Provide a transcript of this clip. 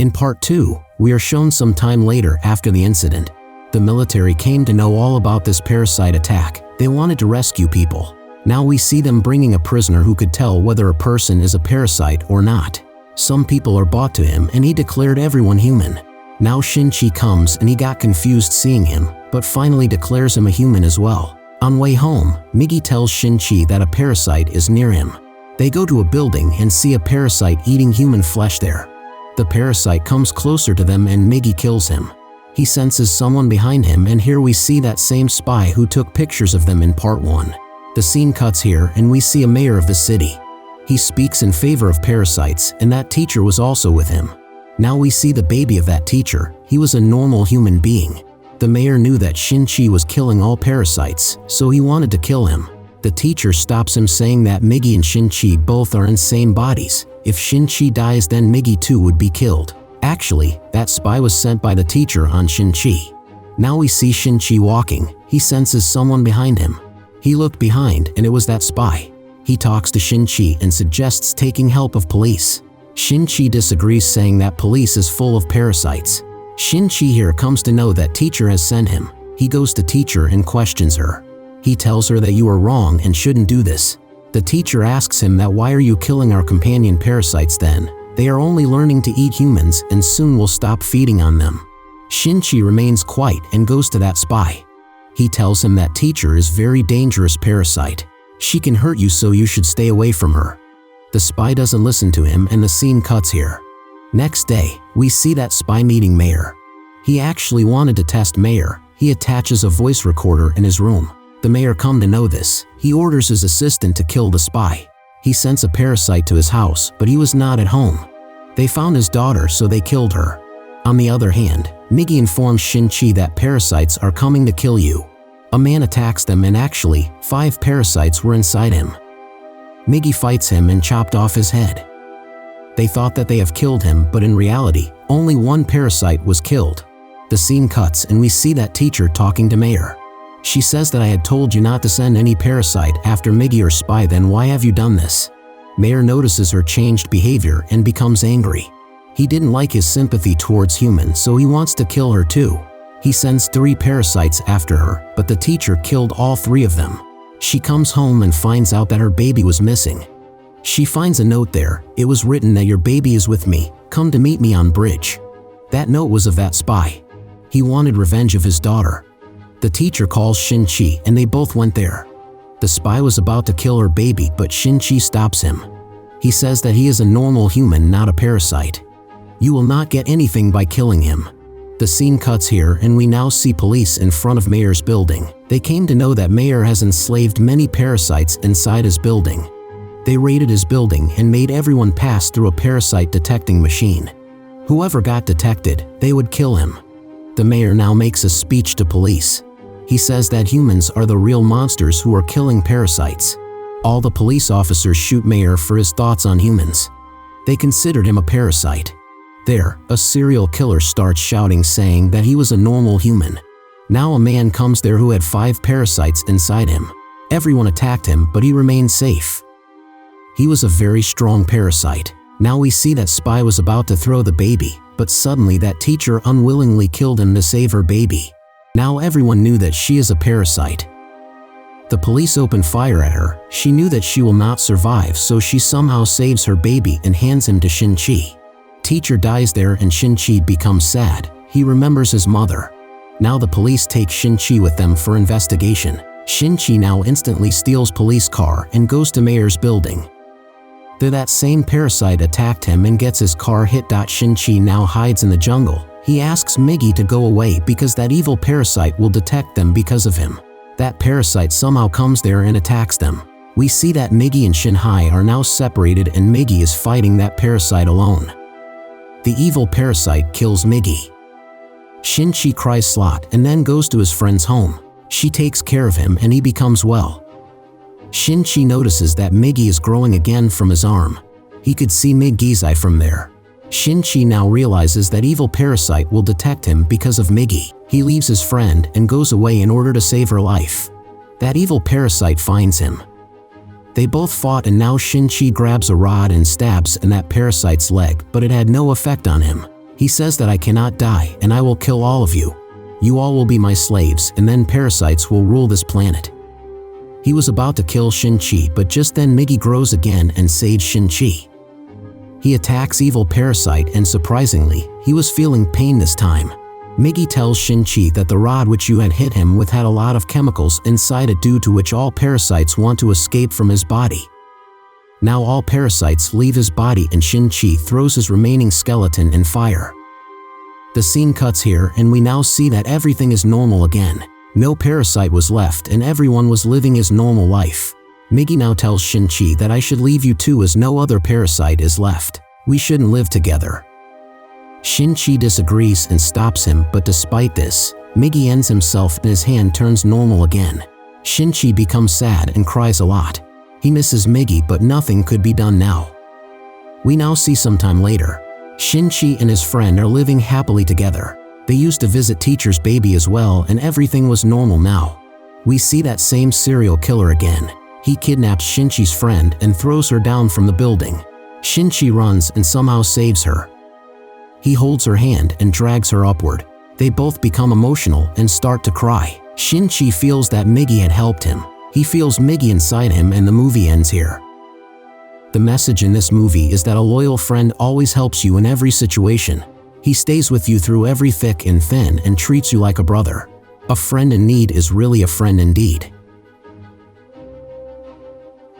In part 2, we are shown some time later after the incident. The military came to know all about this parasite attack. They wanted to rescue people. Now we see them bringing a prisoner who could tell whether a person is a parasite or not. Some people are brought to him and he declared everyone human. Now Shin-Chi comes and he got confused seeing him, but finally declares him a human as well. On way home, Miggy tells Shin-Chi that a parasite is near him. They go to a building and see a parasite eating human flesh there. The parasite comes closer to them and Miggy kills him. He senses someone behind him, and here we see that same spy who took pictures of them in part 1. The scene cuts here and we see a mayor of the city. He speaks in favor of parasites, and that teacher was also with him. Now we see the baby of that teacher. He was a normal human being. The mayor knew that Shin-Chi was killing all parasites, so he wanted to kill him. The teacher stops him saying that Miggy and Shin-Chi both are insane bodies. If Shin-Chi dies, then Miggy too would be killed. Actually, that spy was sent by the teacher on Shin-Chi. Now we see Shin-Chi walking. He senses someone behind him. He looked behind and it was that spy. He talks to Shin-Chi and suggests taking help of police. Shin-Chi disagrees, saying that police is full of parasites. Shin-Chi here comes to know that teacher has sent him. He goes to teacher and questions her. He tells her that you are wrong and shouldn't do this. The teacher asks him that why are you killing our companion parasites then? They are only learning to eat humans and soon will stop feeding on them. Shin-Chi remains quiet and goes to that spy. He tells him that teacher is very dangerous parasite. She can hurt you, so you should stay away from her. The spy doesn't listen to him and the scene cuts here. Next day, we see that spy meeting Mayor. He actually wanted to test Mayor. He attaches a voice recorder in his room. The mayor come to know this. He orders his assistant to kill the spy. He sends a parasite to his house, but he was not at home. They found his daughter, so they killed her. On the other hand, Miggy informs Shin-Chi that parasites are coming to kill you. A man attacks them and actually, 5 parasites were inside him. Miggy fights him and chopped off his head. They thought that they have killed him, but in reality, only 1 parasite was killed. The scene cuts and we see that teacher talking to Mayor. She says that I had told you not to send any parasite after Miggy or spy, then why have you done this? Mayor notices her changed behavior and becomes angry. He didn't like his sympathy towards humans, so he wants to kill her too. He sends 3 parasites after her, but the teacher killed all 3 of them. She comes home and finds out that her baby was missing. She finds a note there. It was written that your baby is with me. Come to meet me on bridge. That note was of that spy. He wanted revenge of his daughter. The teacher calls Shin-Chi and they both went there. The spy was about to kill her baby, but Shin-Chi stops him. He says that he is a normal human, not a parasite. You will not get anything by killing him. The scene cuts here and we now see police in front of Mayor's building. They came to know that Mayor has enslaved many parasites inside his building. They raided his building and made everyone pass through a parasite detecting machine. Whoever got detected, they would kill him. The mayor now makes a speech to police. He says that humans are the real monsters who are killing parasites. All the police officers shoot Mayor for his thoughts on humans. They considered him a parasite. There, a serial killer starts shouting, saying that he was a normal human. Now a man comes there who had 5 parasites inside him. Everyone attacked him, but he remained safe. He was a very strong parasite. Now we see that spy was about to throw the baby, but suddenly that teacher unwillingly killed him to save her baby. Now everyone knew that she is a parasite. The police open fire at her. She knew that she will not survive, so she somehow saves her baby and hands him to Shin-Chi. Teacher dies there and Shin-Chi becomes sad. He remembers his mother. Now the police take Shin-Chi with them for investigation. Shin-Chi now instantly steals police car and goes to Mayor's building. There, that same parasite attacked him and gets his car hit. Shin-Chi now hides in the jungle. He asks Miggy to go away because that evil parasite will detect them because of him. That parasite somehow comes there and attacks them. We see that Miggy and Shin-Hai are now separated and Miggy is fighting that parasite alone. The evil parasite kills Miggy. Shin-Chi cries slot and then goes to his friend's home. She takes care of him and he becomes well. Shin-Chi notices that Miggy is growing again from his arm. He could see Miggy's eye from there. Shin-Chi now realizes that evil parasite will detect him because of Miggy. He leaves his friend and goes away in order to save her life. That evil parasite finds him. They both fought and now Shin-Chi grabs a rod and stabs in that parasite's leg, but it had no effect on him. He says that I cannot die and I will kill all of you. You all will be my slaves and then parasites will rule this planet. He was about to kill Shin-Chi, but just then Miggy grows again and saves Shin-Chi. He attacks evil Parasite and surprisingly, he was feeling pain this time. Miggy tells Shin-Chi that the rod which you had hit him with had a lot of chemicals inside it due to which all parasites want to escape from his body. Now all parasites leave his body and Shin-Chi throws his remaining skeleton in fire. The scene cuts here and we now see that everything is normal again. No parasite was left and everyone was living his normal life. Miggy now tells Shin-Chi that I should leave you too as no other parasite is left. We shouldn't live together. Shin-Chi disagrees and stops him, but despite this, Miggy ends himself and his hand turns normal again. Shin-Chi becomes sad and cries a lot. He misses Miggy but nothing could be done now. We now see some time later. Shin-Chi and his friend are living happily together. They used to visit teacher's baby as well and everything was normal now. We see that same serial killer again. He kidnaps Shin-Chi's friend and throws her down from the building. Shin-Chi runs and somehow saves her. He holds her hand and drags her upward. They both become emotional and start to cry. Shin-Chi feels that Miggy had helped him. He feels Miggy inside him and the movie ends here. The message in this movie is that a loyal friend always helps you in every situation. He stays with you through every thick and thin and treats you like a brother. A friend in need is really a friend indeed.